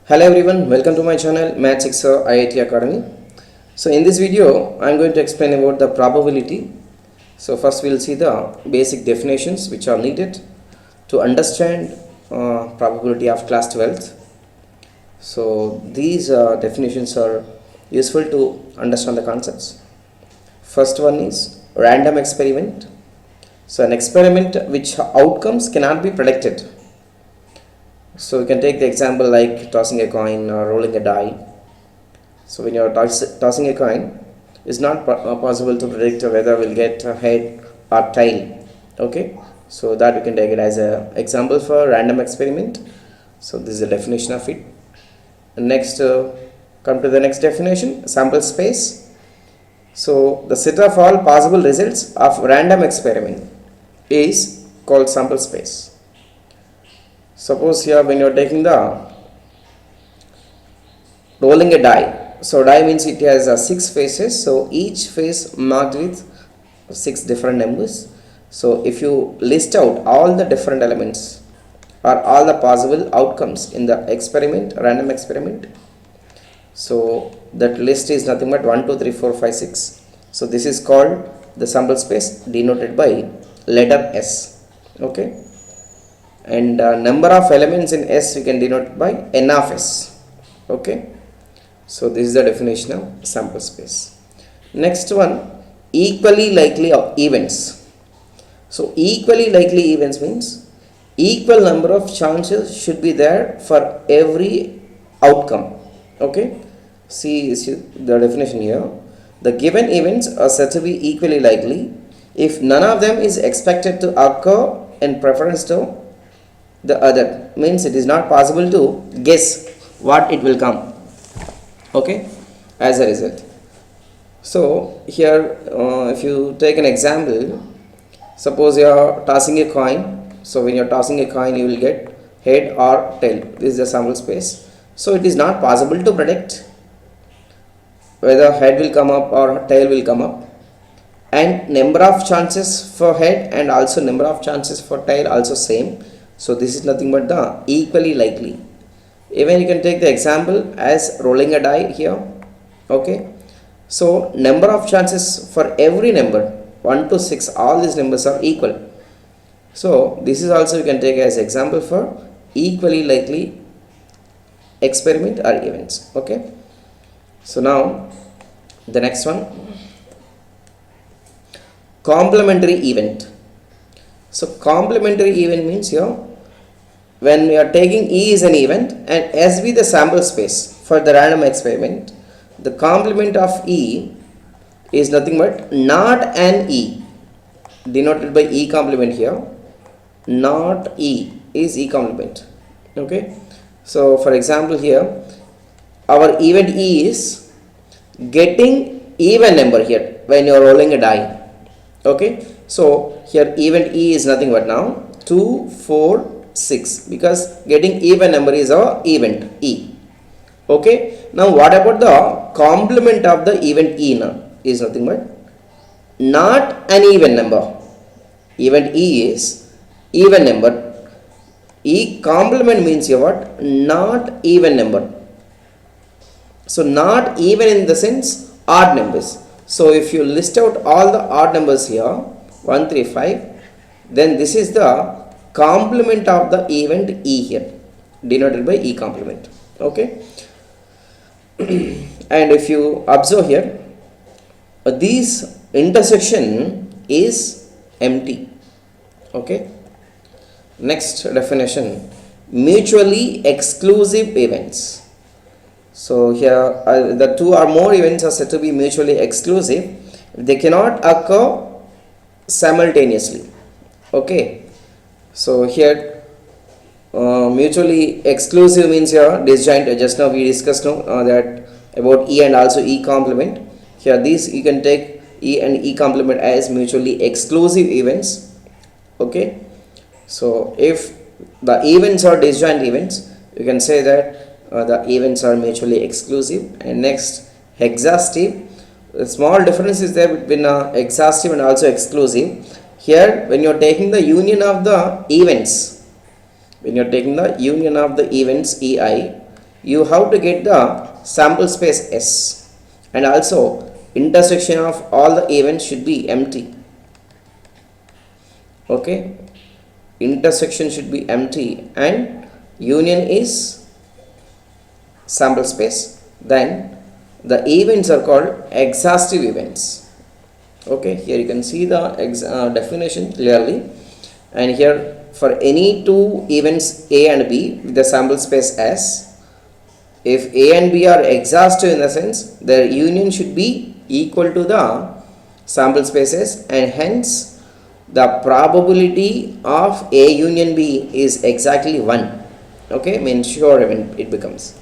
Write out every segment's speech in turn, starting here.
Hello everyone, welcome to my channel Maths Excel IIT Academy. So in this video I am going to explain about the probability. So first we will see the basic definitions which are needed to understand probability of class 12th. So these definitions are useful to understand the concepts. First one is random experiment. So an experiment which outcomes cannot be predicted. So you can take the example like tossing a coin or rolling a die. So when you are tossing a coin, it's not possible to predict whether we'll get a head or tail. Okay, so that we can take it as an example for random experiment. So this is the definition of it. And next, come to the next definition, sample space. So the set of all possible results of random experiment is called sample space. Suppose here when you are taking the rolling a die, so die means it has 6 faces, so each face marked with 6 different numbers. So if you list out all the different elements or all the possible outcomes in the experiment, random experiment, so that list is nothing but 1 2 3 4 5 6. So this is called the sample space, denoted by letter S. Okay, and number of elements in S we can denote by n of S. Okay, so this is the definition of sample space. Next one, equally likely events. So equally likely events means equal number of chances should be there for every outcome. Okay, see the definition here. The given events are said to be equally likely if none of them is expected to occur in preference to the other, means it is not possible to guess what it will come, okay, as a result. So here if you take an example, suppose you are tossing a coin. So when you are tossing a coin you will get head or tail. This is the sample space. So it is not possible to predict whether head will come up or tail will come up, and number of chances for head and also number of chances for tail also same. So this is nothing but the equally likely. Even you can take the example as rolling a die here. Okay, so number of chances for every number 1 to 6, all these numbers are equal. So this is also you can take as example for equally likely experiment or events. Okay, so now the next one, complementary event. So complementary event means here when we are taking E is an event and S be the sample space for the random experiment, the complement of E is nothing but not an E, denoted by E complement here. Not E is E complement. Okay, so for example here our event E is getting even number here when you are rolling a die. Okay, so here event E is nothing but now 2 4 6, because getting even number is our event E. Okay, now what about the complement of the event E now is nothing but not an even number. Event E is even number. E complement means your what? Not even number. So not even in the sense odd numbers. So if you list out all the odd numbers here 1 3 5, then this is the complement of the event E here, denoted by E complement. Okay, and if you observe here, this intersection is empty. Okay, next definition, mutually exclusive events. So here the 2 or more events are said to be mutually exclusive if they cannot occur simultaneously. Okay, so here mutually exclusive means here disjoint. Just now we discussed that about E and also E complement. Here these you can take E and E complement as mutually exclusive events. Okay, so if the events are disjoint events, you can say that the events are mutually exclusive. And next, exhaustive. The small difference is there between exhaustive and also exclusive. Here when you are taking the union of the events, EI, you have to get the sample space S, and also intersection of all the events should be empty. Okay, intersection should be empty and union is sample space. Then the events are called exhaustive events. Okay, here you can see the definition clearly, and here for any two events A and B with the sample space S, if A and B are exhaustive in the sense their union should be equal to the sample spaces, and hence the probability of A union B is exactly 1. Okay, means sure event it becomes.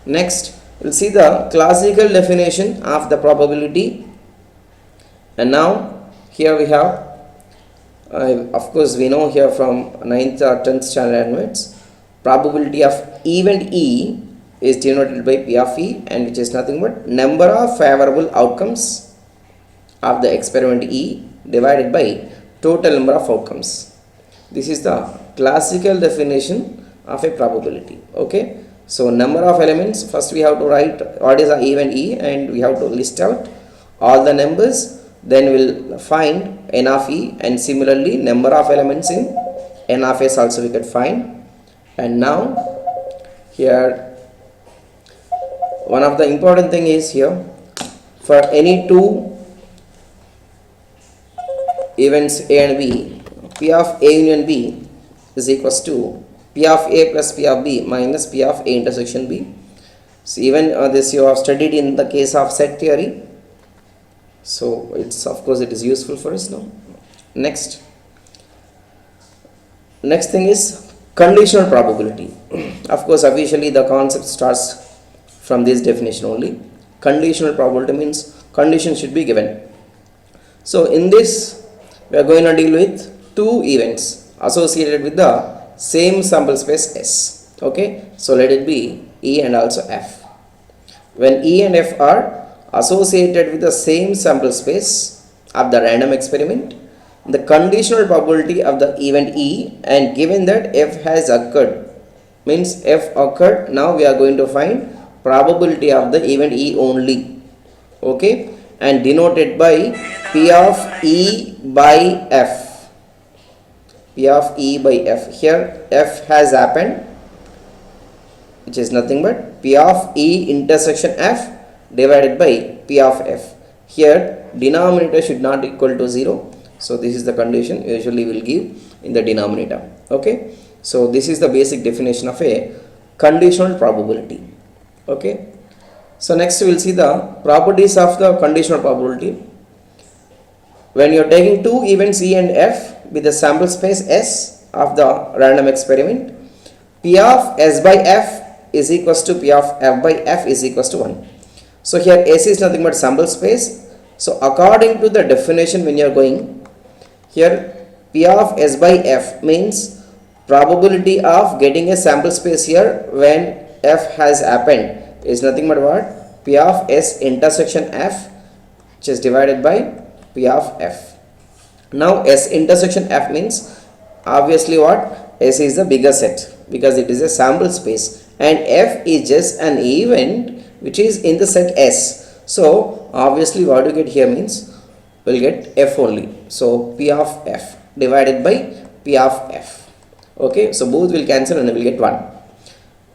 Next, we'll see the classical definition of the probability. And now here we have, of course we know here from 9th or 10th standard onwards, probability of event E is denoted by P of E, and which is nothing but number of favorable outcomes of the experiment E divided by total number of outcomes. This is the classical definition of a probability. Okay, so number of elements, first we have to write what is the event E, and we have to list out all the numbers, then we'll find n of E, and similarly number of elements in n of S also we could find. And now here one of the important thing is here, for any two events A and B, P of A union B is equals to P of A plus P of B minus P of A intersection B. So even this you have studied in the case of set theory, so it's of course it is useful for us now. Next thing is conditional probability. Of course officially the concept starts from this definition only. Conditional probability means condition should be given. So in this we are going to deal with two events associated with the same sample space S. Okay, so let it be E and also F. When E and F are associated with the same sample space of the random experiment, the conditional probability of the event E, and given that F has occurred, means F occurred, now we are going to find probability of the event E only. Okay, and denoted by P of E by F. P of E by F. Here F has happened, which is nothing but P of E intersection F divided by P of F. Here denominator should not equal to 0. So this is the condition usually will give in the denominator. Okay, so this is the basic definition of a conditional probability. Okay, so next we will see the properties of the conditional probability. When you are taking two events E and F with the sample space S of the random experiment, P of S by F is equals to P of F by F is equals to 1. So here S is nothing but sample space. So according to the definition, when you are going here, P of S by F means probability of getting a sample space here when F has happened is nothing but what? P of S intersection F, which is divided by P of F. Now S intersection F means obviously what? S is the bigger set because it is a sample space, and F is just an event which is in the set S. So obviously what you get here means we'll get F only. So P of F divided by P of F. Okay, so both will cancel and we will get 1.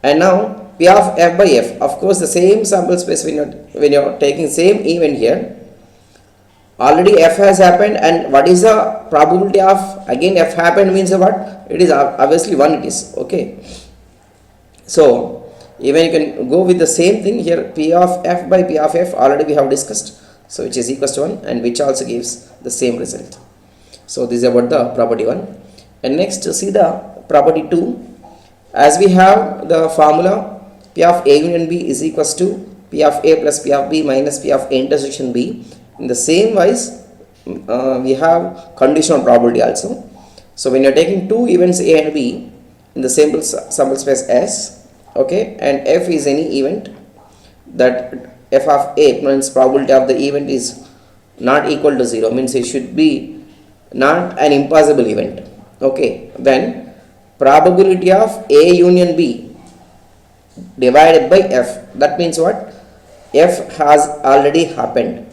And now P of F by F, of course the same sample space when you're taking same event here, already F has happened, and what is the probability of again F happened means what? It is obviously 1 it is. Okay, so even you can go with the same thing here, P of F by P of F already we have discussed, so which is equals to 1, and which also gives the same result. So this is about the property 1. And next see the property 2. As we have the formula P of A union B is equals to P of A plus P of B minus P of A intersection B. In the same wise we have conditional probability also. So when you are taking two events A and B in the sample space S, okay, and F is any event, that F of A means probability of the event is not equal to 0, means it should be not an impossible event. Okay, then probability of A union B divided by f. That means what? F has already happened.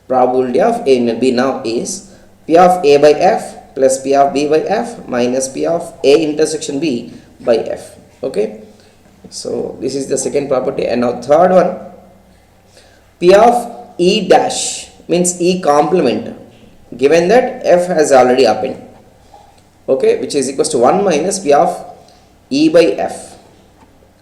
Probability of A and B now is P of A by F plus P of B by F minus P of A intersection B by F. Okay. So this is the second property. And now third one, P of E dash means E complement, given that F has already happened. Okay, which is equals to 1 minus P of E by F.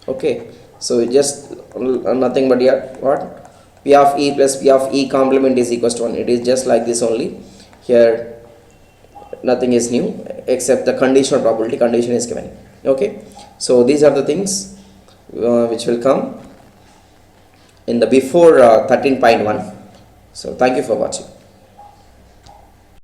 Okay, so just nothing but here what? P of E plus P of E complement is equals to 1. It is just like this only. Here nothing is new except the conditional probability condition is given. Okay, so these are the things which will come in the before 13.1. So thank you for watching.